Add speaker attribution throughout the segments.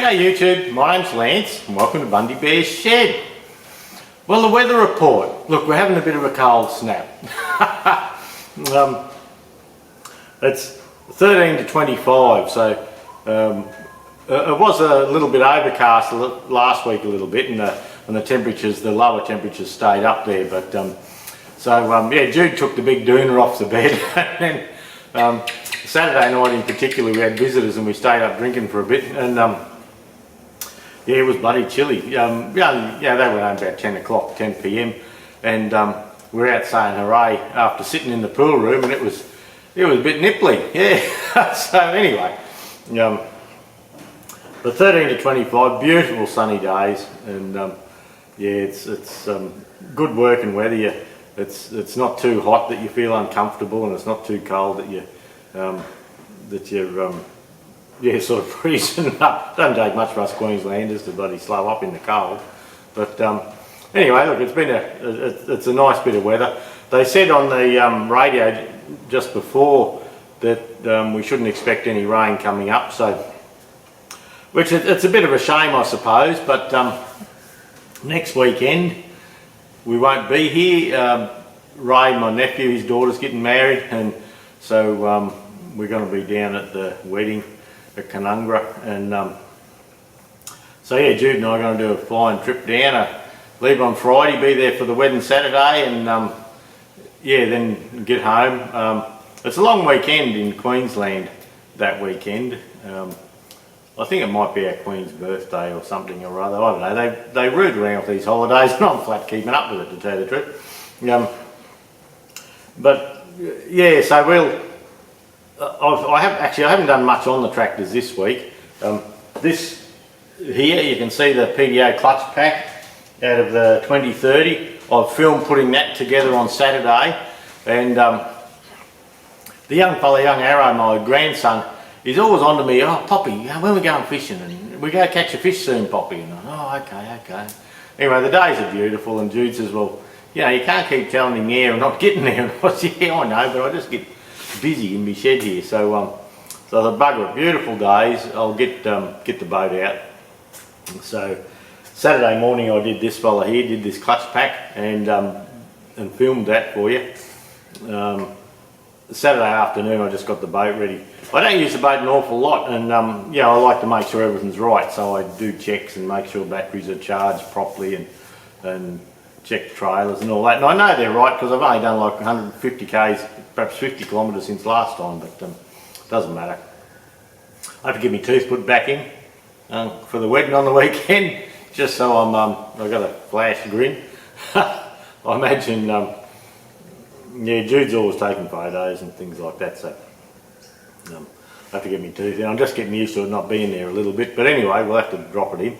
Speaker 1: G'day YouTube, my name's Lance and welcome to Bundy Bear's Shed. Well, the weather report. Look, we're having a bit of a cold snap. It's 13 to 25, so it was a little bit overcast last week a little bit, and the temperatures, the lower temperatures stayed up there, but yeah, Jude took the big doona off the bed and then Saturday night in particular we had visitors and we stayed up drinking for a bit, and yeah, it was bloody chilly. Yeah, they were home about 10 o'clock, 10 p.m, and we were out saying hooray after sitting in the pool room, and it was a bit nipply, yeah. So anyway, the 13 to 25, beautiful sunny days, and yeah, it's good working weather. It's not too hot that you feel uncomfortable, and it's not too cold that you're yeah, sort of freezing up. Doesn't take much for us Queenslanders to bloody slow up in the cold, but anyway, look, it's a nice bit of weather. They said on the radio just before that we shouldn't expect any rain coming up, so which it's a bit of a shame, I suppose, but next weekend we won't be here. Ray, my nephew, his daughter's getting married, and so we're going to be down at the wedding at Kangaroo, and so yeah, Jude and I are going to do a flying trip down, leave on Friday, be there for the wedding Saturday, and yeah, then get home. It's a long weekend in Queensland that weekend. I think it might be our Queen's birthday or something or other, I don't know. They root around with these holidays and I'm flat keeping up with it, to tell you the truth. But yeah, so we'll, I haven't done much on the tractors this week. This here, you can see the PTO clutch pack out of the 2030. I've filmed putting that together on Saturday, and the young Arrow, my grandson, he's always on to me, oh Poppy, when are we going fishing? And we go catch a fish soon, Poppy. And I'm, oh, okay. Anyway, the days are beautiful, and Jude says, well, you know, you can't keep telling him, yeah, I'm not getting there. And I said, yeah, I know, but I just get busy in my shed here. So so the bugger it, beautiful days. I'll get the boat out. So Saturday morning I did this fella here, did this clutch pack, and filmed that for you. Saturday afternoon I just got the boat ready. I don't use the boat an awful lot, and yeah, I like to make sure everything's right, so I do checks and make sure batteries are charged properly, and check the trailers and all that. And I know they're right because I've only done like 150 k's, perhaps 50 kilometres since last time, but doesn't matter. I have to get my tooth put back in for the wedding on the weekend, just so I've got a flash grin. I imagine, yeah, Jude's always taking photos and things like that, so I have to get my tooth in. I'm just getting used to it not being there a little bit, but anyway, we'll have to drop it in.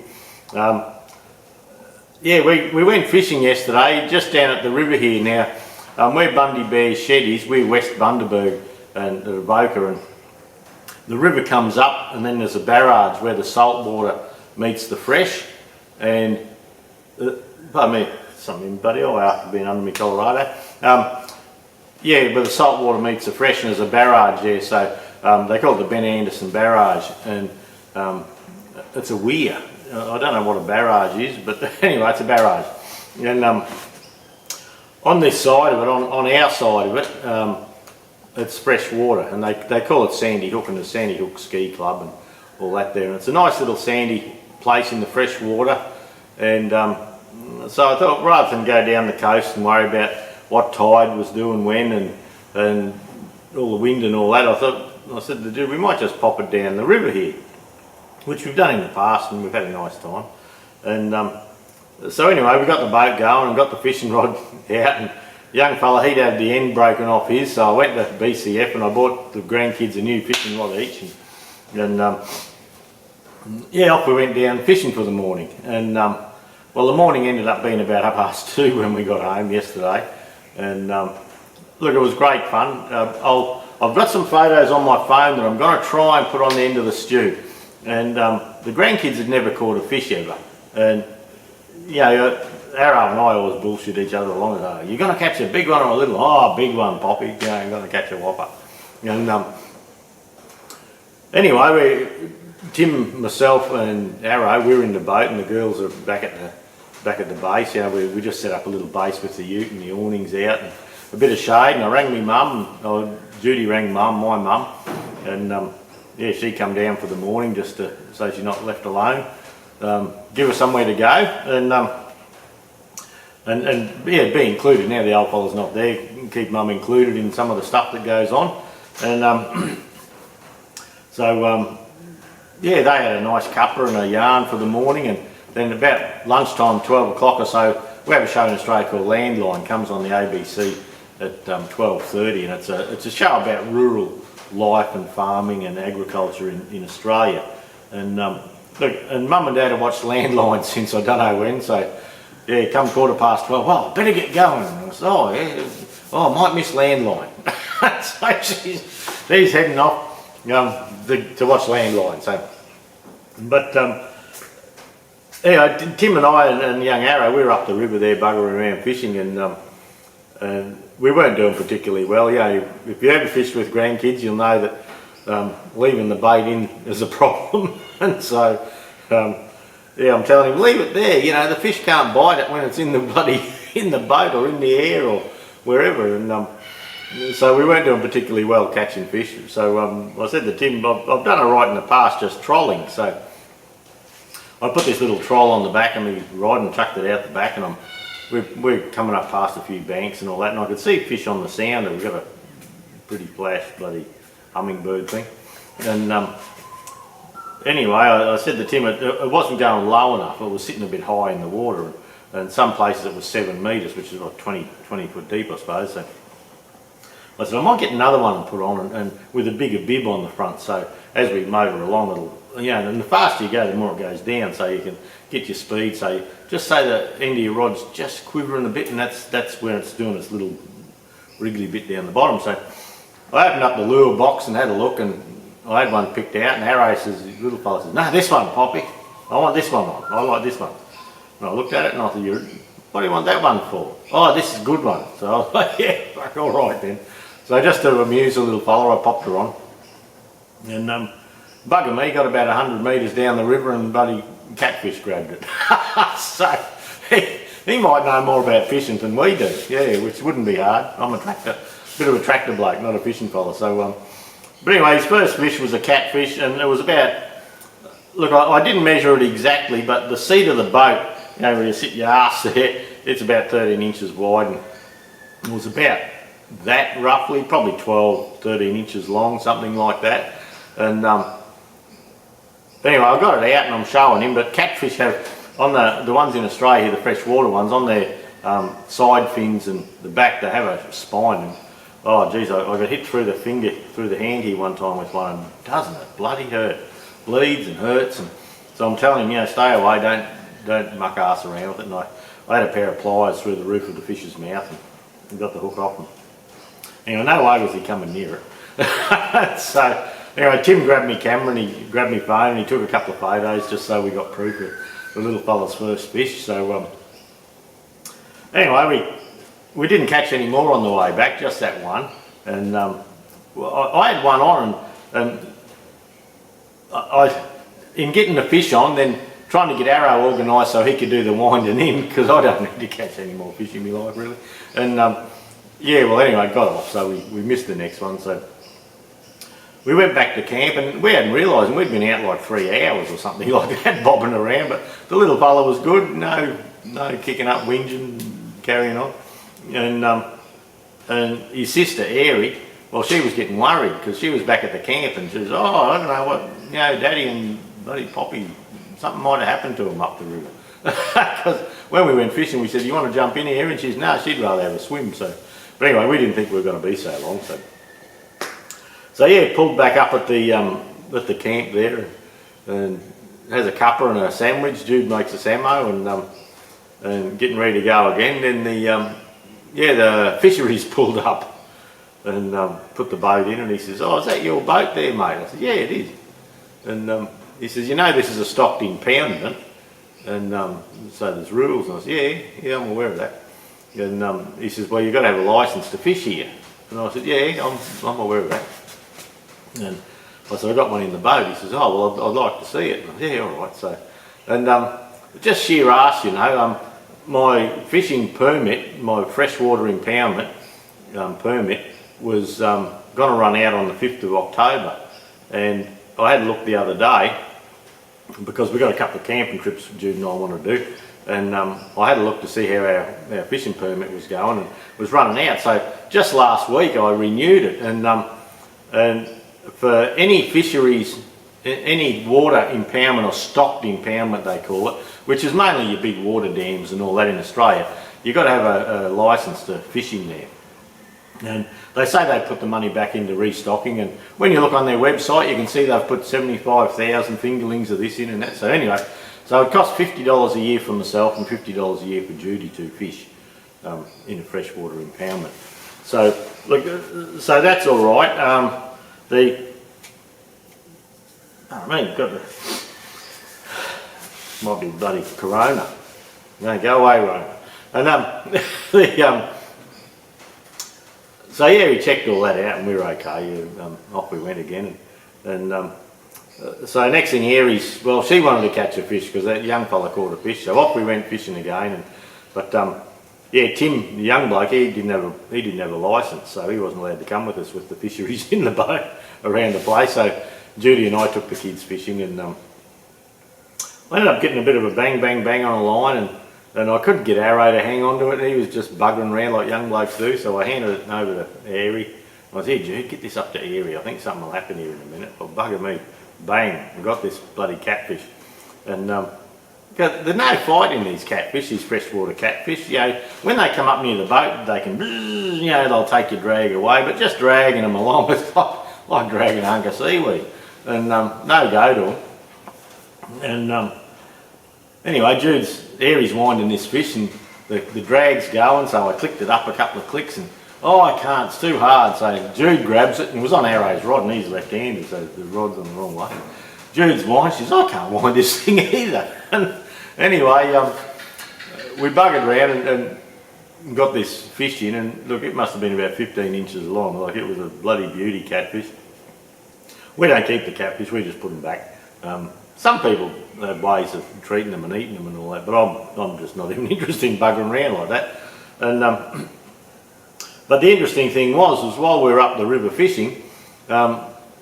Speaker 1: Yeah, we went fishing yesterday just down at the river here. Now, where Bundy Bear's Shed is, we're West Bundaberg and the Avoca, and the river comes up, and then there's a barrage where the salt water meets the fresh, and pardon me, something buddy, oh, after being under me Colorado. Yeah, where the salt water meets the fresh, and there's a barrage there, so they call it the Ben Anderson Barrage, and it's a weir. I don't know what a barrage is, but anyway, it's a barrage. And on this side of it, on our side of it, it's fresh water, and they call it Sandy Hook, and the Sandy Hook Ski Club and all that there. And it's a nice little sandy place in the fresh water, and so I thought, rather than go down the coast and worry about what tide was doing when and all the wind and all that, I said to Jude, we might just pop it down the river here, which we've done in the past, and we've had a nice time. And so anyway, we got the boat going and got the fishing rod out, and the young fella, he'd had the end broken off his, so I went to BCF and I bought the grandkids a new fishing rod each, and yeah, off we went down fishing for the morning. And well, the morning ended up being about 2:30 when we got home yesterday, and look, it was great fun. I've got some photos on my phone that I'm going to try and put on the end of the stew. And the grandkids had never caught a fish ever, and you know, Arrow and I always bullshit each other along. You're going to catch a big one or a little? Oh, big one, Poppy. You know, I'm going to catch a whopper. And anyway, Tim, myself and Arrow, we're in the boat and the girls are back at the base. You know, we just set up a little base with the ute and the awnings out and a bit of shade, and I rang my mum, or Judy rang my mum, and yeah, she come down for the morning just to, so she's not left alone, give her somewhere to go, and yeah, be included. Now the old fella's not there, keep mum included in some of the stuff that goes on, and so yeah, they had a nice cuppa and a yarn for the morning, and then about lunchtime, 12 o'clock or so, we have a show in Australia called Landline, comes on the ABC at 12:30, and it's a show about rural life and farming and agriculture in Australia. And look, and Mum and Dad have watched Landline since I don't know when, so yeah, come 12:15, well, I better get going. And I said, oh yeah, oh, I might miss Landline. So she's heading off to watch Landline. So, but anyway, Tim and I and young Arrow, we were up the river there buggering around fishing, and we weren't doing particularly well. You know, if you ever fished with grandkids, you'll know that leaving the bait in is a problem. And so, yeah, I'm telling him, leave it there. You know, the fish can't bite it when it's in the boat or in the air or wherever. And so we weren't doing particularly well catching fish. So I said to Tim, I've done all right in the past just trolling. So I put this little troll on the back of me rod and chucked it out the back, and we're coming up past a few banks and all that, and I could see fish on the sounder. We've got a pretty flash bloody hummingbird thing. And anyway, I said to Tim, it wasn't going low enough, it was sitting a bit high in the water, and some places it was 7 metres, which is like 20 foot deep, I suppose. So I said, I might get another one put on, and with a bigger bib on the front, so as we motor along, it'll, you know, and the faster you go, the more it goes down, so you can get your speed. So just say the end of your rod's just quivering a bit, and that's where it's doing its little wriggly bit down the bottom. So I opened up the lure box and had a look, and I had one picked out, and Arrow says, the little fella says, no, this one, Poppy, I want this one on, I like this one. And I looked at it and I thought, what do you want that one for? Oh, this is a good one. So I was like, yeah, fuck, all right then. So just to amuse the little fella, I popped her on, and bugger me, got about 100 metres down the river, and bloody catfish grabbed it. So he might know more about fishing than we do, yeah, which wouldn't be hard. I'm a bit of a tractor bloke, not a fishing fella. So, but anyway, his first fish was a catfish, and it was about, look, I didn't measure it exactly, but the seat of the boat, you know, where you sit your arse there, it's about 13 inches wide, and it was about that roughly, probably 12, 13 inches long, something like that. And anyway, I got it out and I'm showing him, but catfish have, on the ones in Australia, the freshwater ones, on their side fins and the back, they have a spine. And oh geez, I got hit through the finger, through the hand here one time with one, and doesn't it bloody hurt? Bleeds and hurts. And so I'm telling him, you know, stay away, don't muck ass around with it. And I had a pair of pliers through the roof of the fish's mouth and got the hook off him. Anyway, no way was he coming near it. So anyway, Tim grabbed me camera and he grabbed me phone and he took a couple of photos just so we got proof of the little fella's first fish. So anyway, we didn't catch any more on the way back, just that one. And well, I had one on, and I in getting the fish on, then trying to get Arrow organised so he could do the winding in, because I don't need to catch any more fish in my life really. And yeah, well anyway, got off, so we missed the next one. So we went back to camp, and we hadn't realised, and we'd been out like 3 hours or something like that, bobbing around, but the little fella was good, no kicking up, whinging, carrying on. And his sister, Airy, well, she was getting worried, because she was back at the camp, and she was, oh, I don't know what, you know, Daddy and bloody Poppy, something might have happened to them up the river. Because when we went fishing, we said, you want to jump in here? And she said, no, she'd rather have a swim. So, but anyway, we didn't think we were going to be so long. So yeah, pulled back up at the camp there, and has a cuppa and a sandwich. Jude makes a samo, and getting ready to go again. Then the Fisheries pulled up and put the boat in, and he says, oh, is that your boat there, mate? I said, yeah, it is. And he says, you know, this is a stocked impoundment, and so there's rules. And I said, yeah, I'm aware of that. And he says, well, you've got to have a licence to fish here. And I said, yeah, I'm aware of that. And I said, I got one in the boat. He says, oh, well, I'd like to see it. And I said, yeah, all right. So, and just sheer arse, you know, my fishing permit, my freshwater impoundment permit was going to run out on the 5th of October. And I had a look the other day, because we got a couple of camping trips Jude and I want to do, and I had a look to see how our fishing permit was going, and it was running out. So just last week I renewed it, and for any fisheries, any water impoundment or stocked impoundment they call it, which is mainly your big water dams and all that in Australia, you've got to have a licence to fish in there. And they say they put the money back into restocking, and when you look on their website you can see they've put 75,000 fingerlings of this in and that. So anyway, so it costs $50 a year for myself and $50 a year for Judy to fish in a freshwater impoundment. So look, so that's all right. Might be bloody Corona. No, go away, Rona. And so yeah, we checked all that out and we were okay. Off we went again, and so next thing Aries, well, she wanted to catch a fish because that young fella caught a fish. So off we went fishing again, but yeah, Tim, the young bloke, he didn't have a licence, so he wasn't allowed to come with us with the fisheries in the boat around the place. So Judy and I took the kids fishing, and I ended up getting a bit of a bang on a line, and I couldn't get Arrow to hang on to it. He was just buggering around like young blokes do, so I handed it over to Airy. I said, hey Jude, get this up to Airy, I think something will happen here in a minute. Well, bugger me, bang, we got this bloody catfish. And there's no fight in these catfish, these freshwater catfish. You know, when they come up near the boat, they can, you know, they'll take your drag away, but just dragging them along is like dragging a hunk of seaweed. And no go to them. And anyway, Airy's winding this fish, and the drag's going, so I clicked it up a couple of clicks, and oh, I can't, it's too hard. So Jude grabs it, and it was on Arrow's rod, and he's left-handed, so the rod's on the wrong way. Jude's wind, she says, I can't wind this thing either. And anyway, we buggered around and got this fish in, and look, it must have been about 15 inches long, like it was a bloody beauty catfish. We don't keep the catfish, we just put them back. Some people have ways of treating them and eating them and all that, but I'm just not even interested in buggering around like that. And but the interesting thing was while we were up the river fishing,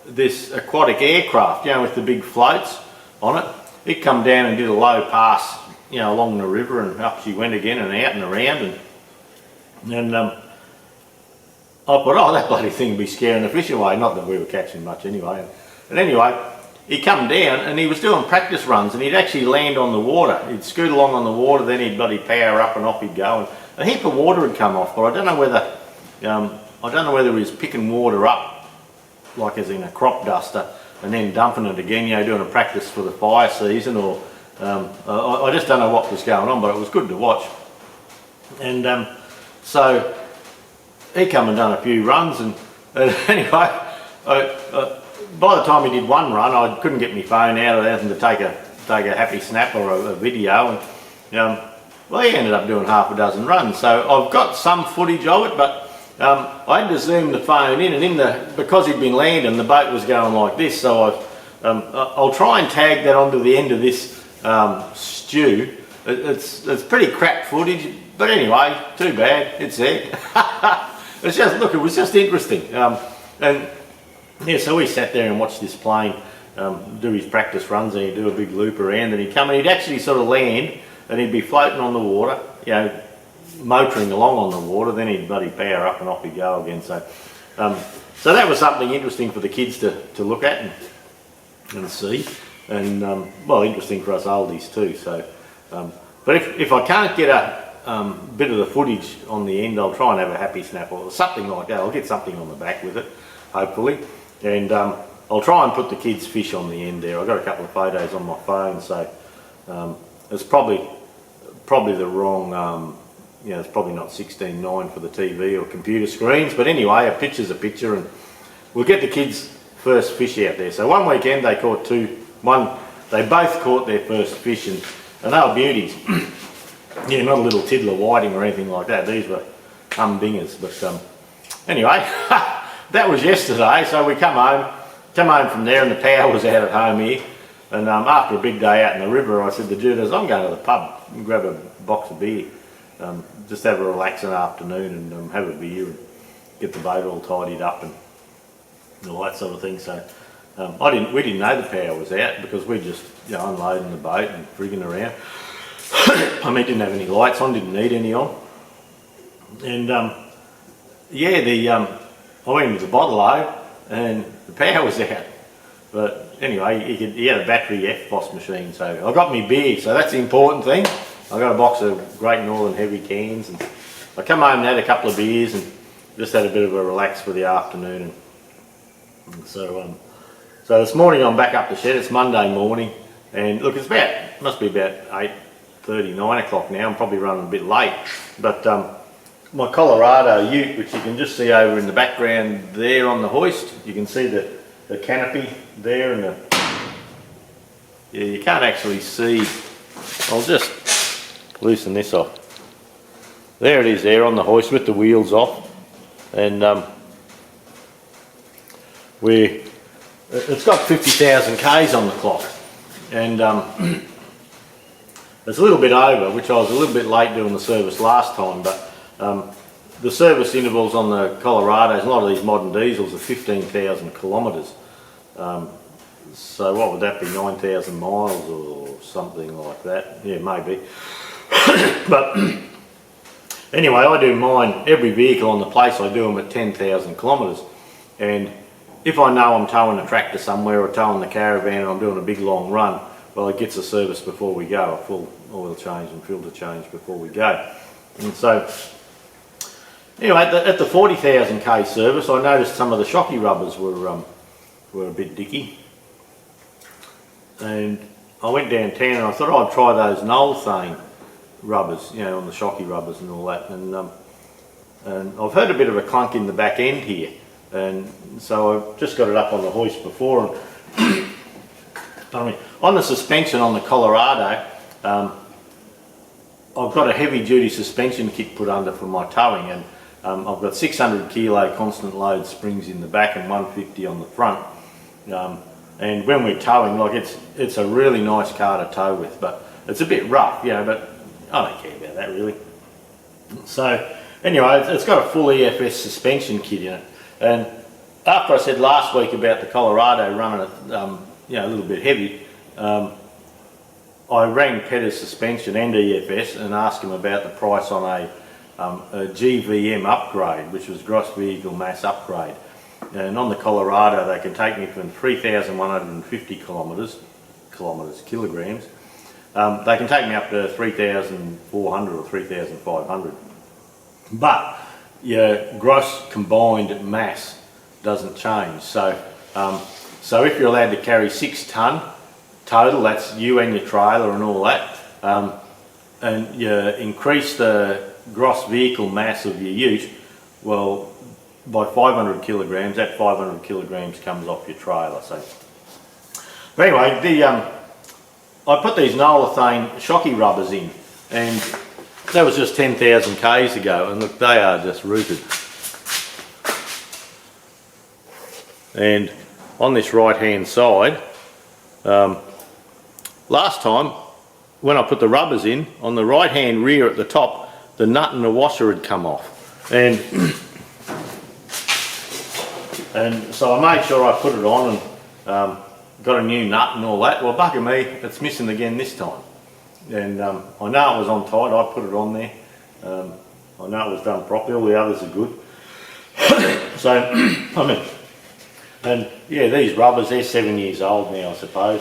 Speaker 1: this aquatic aircraft, you know, with the big floats on it, it come down and did a low pass, you know, along the river, and up she went again and out and around, and I thought, oh, that bloody thing would be scaring the fish away. Not that we were catching much anyway. And anyway, he come down and he was doing practice runs, and he'd actually land on the water. He'd scoot along on the water, then he'd bloody power up and off he'd go. And a heap of water had come off, but I don't know whether he was picking water up, like as in a crop duster, and then dumping it again, you know, doing a practice for the fire season, or I just don't know what was going on, but it was good to watch. And so he come and done a few runs, and anyway, by the time he did one run, I couldn't get my phone out of anything to take a happy snap or a video, and well, he ended up doing half a dozen runs. So I've got some footage of it, but I had to zoom the phone in, and because he'd been landing, the boat was going like this. So I'll try and tag that onto the end of this stew. It's pretty crap footage, but anyway, too bad, it's there. It's just, look, it was just interesting. And yeah, so we sat there and watched this plane do his practice runs, and he'd do a big loop around, and he'd come and he'd actually sort of land, and he'd be floating on the water, you know, motoring along on the water, then he'd bloody power up and off he'd go again. So so that was something interesting for the kids to look at and see, and well, interesting for us oldies too. So but if I can't get a bit of the footage on the end, I'll try and have a happy snap or something like that. I'll get something on the back with it, hopefully, and I'll try and put the kids' fish on the end there. I've got a couple of photos on my phone, so it's probably the wrong, you know, it's probably not 16:9 for the TV or computer screens, but anyway, a picture's a picture, and we'll get the kids' first fish out there. So one weekend they caught they both caught their first fish, and they were beauties. Yeah, not a little tiddler whiting or anything like that. These were humdingers, but anyway, that was yesterday. So we come home, come home from there and the power was out at home here. And after a big day out in the river, I said to Judith, I'm going to the pub and grab a box of beer. Just have a relaxing afternoon and have a beer and get the boat all tidied up and all that sort of thing. So we didn't know the power was out because we just unloading the boat and frigging around. I mean, didn't have any lights on, didn't need any on. And I went into the bottle and the power was out. But anyway, he had a battery FBOS machine, so I got me beer, so that's the important thing. I got a box of Great Northern heavy cans, and I come home and had a couple of beers and just had a bit of a relax for the afternoon. And so this morning I'm back up the shed. It's Monday morning, and look, must be about 8:30, 9 o'clock now. I'm probably running a bit late, but my Colorado ute, which you can just see over in the background there on the hoist, you can see the canopy there, and you can't actually see. I'll just loosen this off. There it is there on the hoist with the wheels off, and it's got 50,000 Ks on the clock, and it's a little bit over, which I was a little bit late doing the service last time, but the service intervals on the Colorados, a lot of these modern diesels, are 15,000 kilometres. So what would that be, 9,000 miles or something like that? Yeah, maybe. But anyway, I do mine, every vehicle on the place, I do them at 10,000 kilometres. And if I know I'm towing a tractor somewhere or towing the caravan and I'm doing a big long run, well, it gets a service before we go, a full oil change and filter change before we go. And so anyway, at the 40,000 K service, I noticed some of the shocky rubbers were a bit dicky, and I went downtown and I thought I'd try those Nolthane rubbers, on the shocky rubbers and all that, and I've heard a bit of a clunk in the back end here, and so I've just got it up on the hoist before, and on the suspension on the Colorado, I've got a heavy duty suspension kit put under for my towing, and I've got 600 kilo constant load springs in the back and 150 on the front. And when we're towing, like it's a really nice car to tow with, but it's a bit rough, but I don't care about that really. So anyway, it's got a full EFS suspension kit in it. And after I said last week about the Colorado running it, a little bit heavy, I rang Petter's Suspension and EFS and asked him about the price on a GVM upgrade, which was gross vehicle mass upgrade. And on the Colorado, they can take me from 3,150 kilograms. They can take me up to 3,400 or 3,500. But your gross combined mass doesn't change. So if you're allowed to carry 6 tonne total, that's you and your trailer and all that, and you increase the gross vehicle mass of your ute, well, by 500 kilograms, that 500 kilograms comes off your trailer. So anyway, I put these Nolthane shocky rubbers in, and that was just 10,000 Ks ago, and look, they are just rooted. And on this right hand side, last time when I put the rubbers in, on the right hand rear at the top, the nut and the washer had come off, and so I made sure I put it on and got a new nut and all that. Well, bugger me, it's missing again this time, and I know it was on tight. I put it on there. I know it was done properly. All the others are good. So and yeah, these rubbers, they're 7 years old now, I suppose.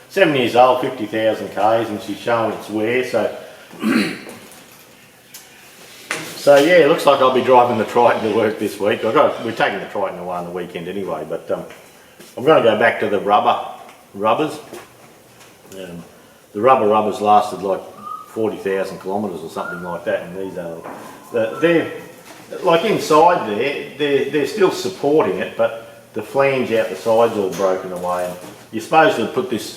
Speaker 1: 7 years old, 50,000 Ks, and she's showing its wear. So yeah, it looks like I'll be driving the Triton to work this week. We're taking the Triton away on the weekend anyway, but I'm going to go back to the rubbers. The rubbers lasted like 40,000 kilometres or something like that, and these are they're like inside they're still supporting it, but the flange out the side's all broken away. And you're supposed to put this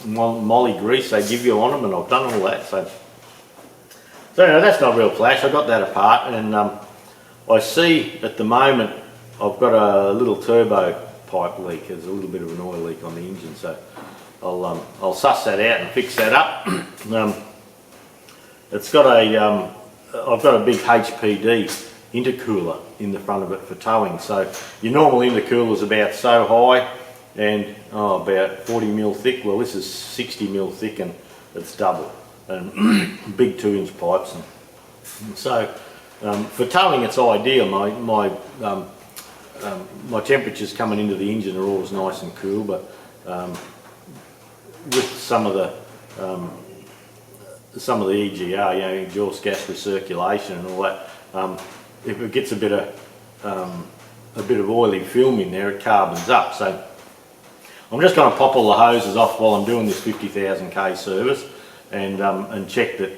Speaker 1: molly grease they give you on them, and I've done all that. So anyway, that's not real flash. I got that apart, and I see at the moment I've got a little turbo pipe leak. There's a little bit of an oil leak on the engine, so I'll suss that out and fix that up. It's got a I've got a big HPD intercooler in the front of it for towing. So your normal intercooler is about so high and about 40 mil thick. Well, this is 60 mil thick and it's double, and big 2-inch pipes. And so for towing it's ideal. My temperatures coming into the engine are always nice and cool, but with some of the EGR, you know, exhaust gas recirculation and all that, if it gets a bit of oily film in there, it carbons up. So I'm just going to pop all the hoses off while I'm doing this 50,000 k service and check that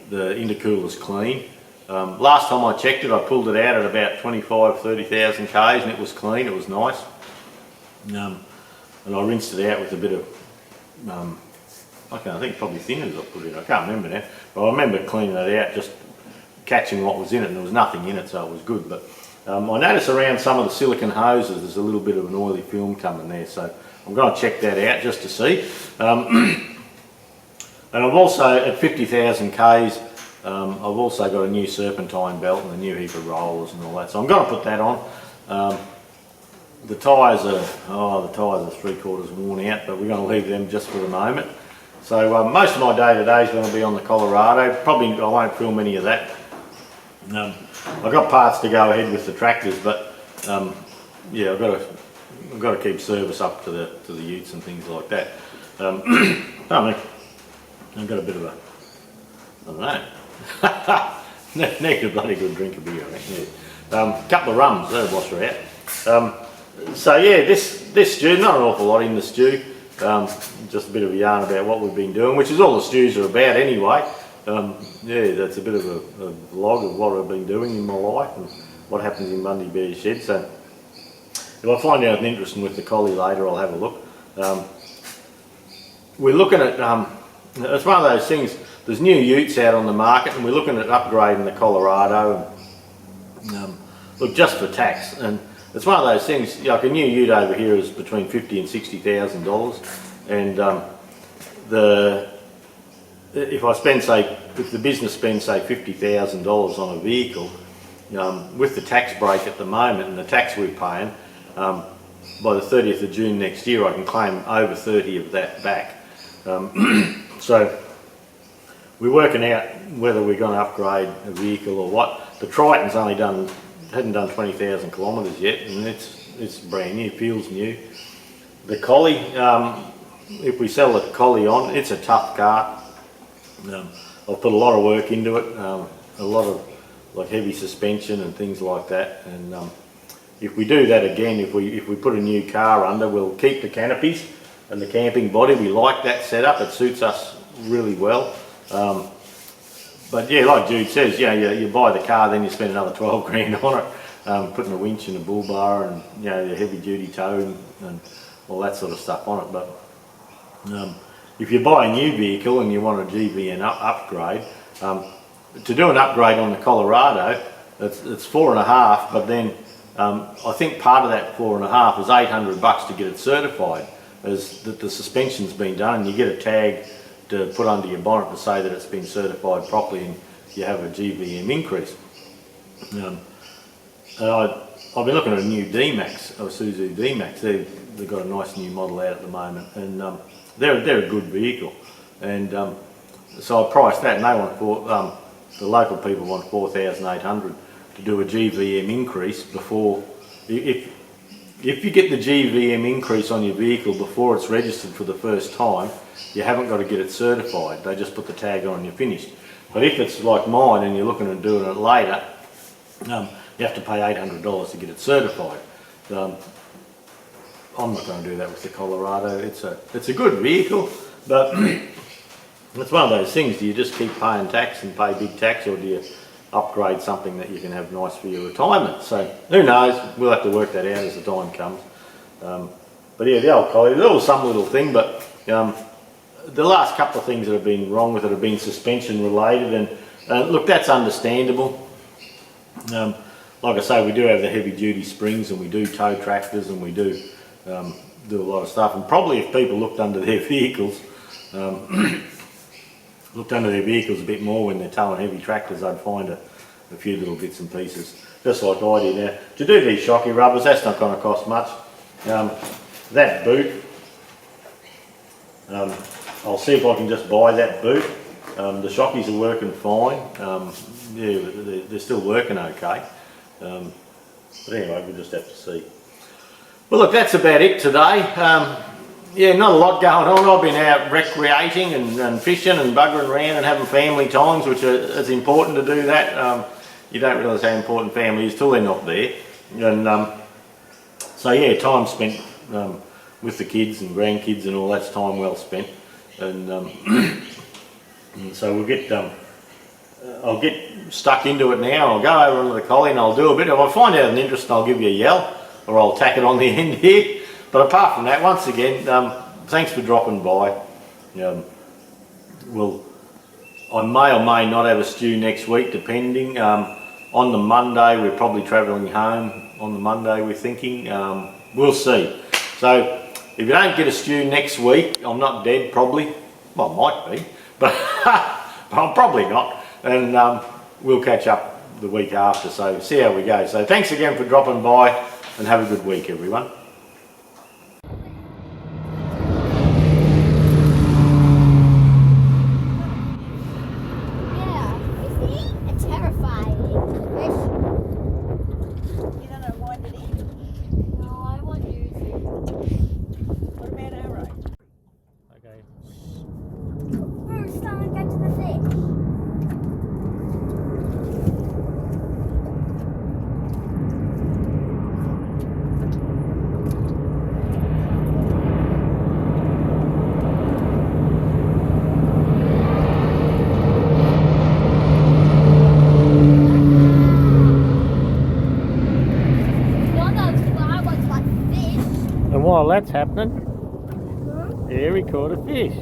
Speaker 1: the intercooler's clean. Last time I checked it, I pulled it out at about 25-30,000 k's and it was clean, it was nice. And I rinsed it out with a bit of, I think probably thinners I put in, I can't remember now. But I remember cleaning it out, just catching what was in it, and there was nothing in it, so it was good. But I noticed around some of the silicone hoses there's a little bit of an oily film coming there, so I'm going to check that out just to see. And I've also, at 50,000 k's, I've also got a new serpentine belt and a new heap of rollers and all that, so I'm going to put that on. The tyres are 3/4 worn out, but we're going to leave them just for the moment. So most of my day today is going to be on the Colorado. Probably I won't film any of that. I've got parts to go ahead with the tractors, but yeah, I've got to keep service up to the utes and things like that. I've got a bit of a, I don't know, need a bloody good drink of beer, I think. Yeah. Couple of rums, that'll wash her out. So yeah, this stew, not an awful lot in the stew. Just a bit of a yarn about what we've been doing, which is all the stews are about anyway. Yeah, that's a bit of a vlog of what I've been doing in my life and what happens in Bundy Bear's shed. So if I find anything interesting with the collie later, I'll have a look. We're looking at, it's one of those things, there's new utes out on the market and we're looking at upgrading the Colorado and look, just for tax. And it's one of those things, like a new ute over here is between $50,000 and $60,000, and if the business spends say $50,000 on a vehicle, with the tax break at the moment and the tax we're paying, by the 30th of June next year I can claim over 30 of that back. So we're working out whether we're going to upgrade a vehicle or what. The Triton's hadn't done 20,000 kilometres yet, and it's brand new, feels new. The Collie, if we sell the Collie on, it's a tough car. I've put a lot of work into it, a lot of like heavy suspension and things like that. And if we do that again, if we put a new car under, we'll keep the canopies and the camping body. We like that setup; it suits us really well. But yeah, like Jude says, you buy the car, then you spend another 12 grand on it, putting a winch and a bull bar and the heavy duty tow and all that sort of stuff on it. But if you buy a new vehicle and you want a GVN upgrade, to do an upgrade on the Colorado, it's 4.5, but then I think part of that 4.5 is $800 to get it certified, as that the suspension's been done and you get a tag to put under your bonnet to say that it's been certified properly and you have a GVM increase. And I've been looking at a new D-Max, a Suzuki D-Max. They've got a nice new model out at the moment, and they're a good vehicle. And so I priced that, and they want the local people want 4,800 to do a GVM increase before. If you get the GVM increase on your vehicle before it's registered for the first time, you haven't got to get it certified. They just put the tag on and you're finished. But if it's like mine and you're looking at doing it later, you have to pay $800 to get it certified. I'm not going to do that with the Colorado. It's a good vehicle, but it's one of those things. Do you just keep paying tax and pay big tax, or do you upgrade something that you can have nice for your retirement? So who knows? We'll have to work that out as the time comes. But yeah, the old Collie, there was some little thing, but the last couple of things that have been wrong with it have been suspension related, and look, that's understandable. Like I say, we do have the heavy duty springs and we do tow tractors and we do do a lot of stuff. And probably if people looked under their vehicles, a bit more when they're towing heavy tractors, they'd find a few little bits and pieces, just like I do now. To do these shocky rubbers, that's not going to cost much. That boot, I'll see if I can just buy that boot. The shockies are working fine. Yeah, they're still working okay. But anyway, we'll just have to see. Well, look, that's about it today. Yeah, not a lot going on. I've been out recreating and fishing and buggering around and having family times, which is important to do that. You don't realise how important family is till they're not there. And so yeah, time spent with the kids and grandkids and all, that's time well spent. And so we'll get, I'll get stuck into it now. I'll go over onto the collie and I'll do a bit. If I find out an interest, I'll give you a yell, or I'll tack it on the end here. But apart from that, once again, thanks for dropping by. I may or may not have a stew next week, depending. On the Monday, we're probably travelling home. On the Monday, we're thinking. We'll see. So if you don't get a stew next week, I'm not dead, probably. Well, I might be, but I'm probably not. And we'll catch up the week after. So see how we go. So thanks again for dropping by, and have a good week, everyone. And while that's happening, here we caught a fish.